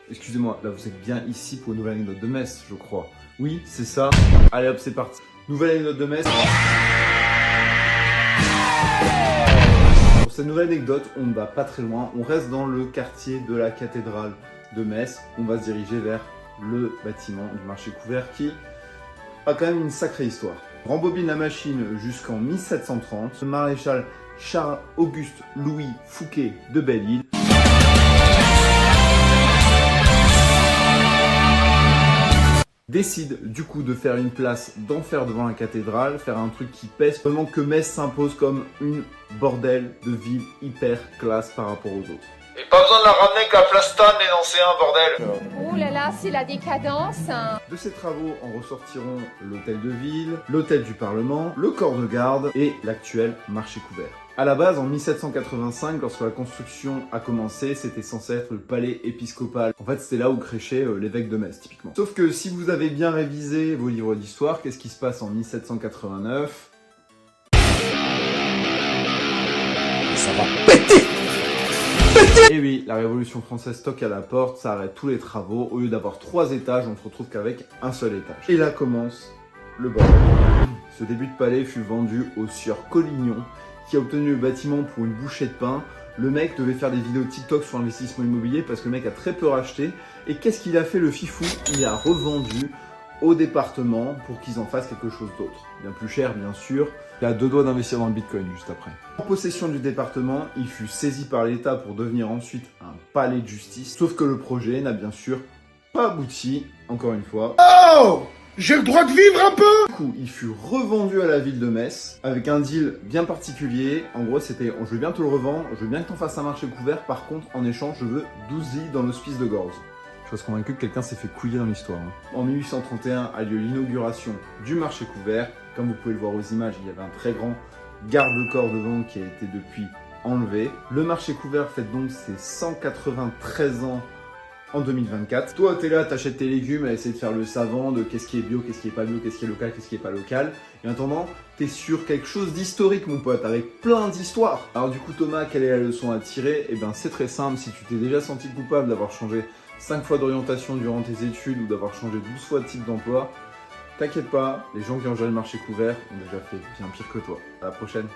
Excusez-moi, là vous êtes bien ici pour une nouvelle anecdote de Metz, je crois. Oui, c'est ça. Allez hop, c'est parti. Nouvelle anecdote de Metz. Pour cette nouvelle anecdote, on ne va pas très loin. On reste dans le quartier de la cathédrale de Metz. On va se diriger vers le bâtiment du marché couvert qui a quand même une sacrée histoire. On rembobine la machine jusqu'en 1730. Le maréchal Charles-Auguste Louis Fouquet de Belle-Île décide du coup de faire une place d'enfer devant la cathédrale, faire un truc qui pèse, vraiment que Metz s'impose comme une bordel de ville hyper classe par rapport aux autres. Et pas besoin de la ramener qu'à Plastan et lancer un bordel. Oh là là, c'est la décadence. De ces travaux en ressortiront l'hôtel de ville, l'hôtel du Parlement, le corps de garde et l'actuel marché couvert. À la base, en 1785, lorsque la construction a commencé, c'était censé être le palais épiscopal. En fait, c'était là où créchait l'évêque de Metz, typiquement. Sauf que si vous avez bien révisé vos livres d'histoire, qu'est-ce qui se passe en 1789 ? Ça va péter! Et oui, la Révolution française toque à la porte, ça arrête tous les travaux. Au lieu d'avoir 3 étages, on se retrouve qu'avec un seul étage. Et là commence le bordel. Ce début de palais fut vendu au sieur Collignon, qui a obtenu le bâtiment pour une bouchée de pain. Le mec devait faire des vidéos TikTok sur l'investissement immobilier parce que le mec a très peu racheté. Et qu'est-ce qu'il a fait le fifou? Il a revendu au département pour qu'ils en fassent quelque chose d'autre. Bien plus cher, bien sûr. Il a 2 doigts d'investir dans le Bitcoin juste après. En possession du département, il fut saisi par l'État pour devenir ensuite un palais de justice. Sauf que le projet n'a bien sûr pas abouti, encore une fois. Oh! J'ai le droit de vivre un peu! Du coup, il fut revendu à la ville de Metz avec un deal bien particulier. En gros, c'était je veux bien te le revendre, je veux bien que t'en fasses un marché couvert. Par contre, en échange, je veux 12 lits dans l'hospice de Gorze. Je suis convaincu que quelqu'un s'est fait couiller dans l'histoire. En 1831 a lieu l'inauguration du marché couvert. Comme vous pouvez le voir aux images, il y avait un très grand garde-corps devant qui a été depuis enlevé. Le marché couvert fête donc ses 193 ans en 2024. Toi, t'es là, t'achètes tes légumes à essayer de faire le savant de qu'est-ce qui est bio, qu'est-ce qui est pas bio, qu'est-ce qui est local, qu'est-ce qui est pas local. Et en attendant, t'es sur quelque chose d'historique, mon pote, avec plein d'histoires. Alors du coup, Thomas, quelle est la leçon à tirer? Eh ben, c'est très simple. Si tu t'es déjà senti coupable d'avoir changé 5 fois d'orientation durant tes études ou d'avoir changé 12 fois de type d'emploi, t'inquiète pas, les gens qui ont géré le marché couvert ont déjà fait bien pire que toi. À la prochaine.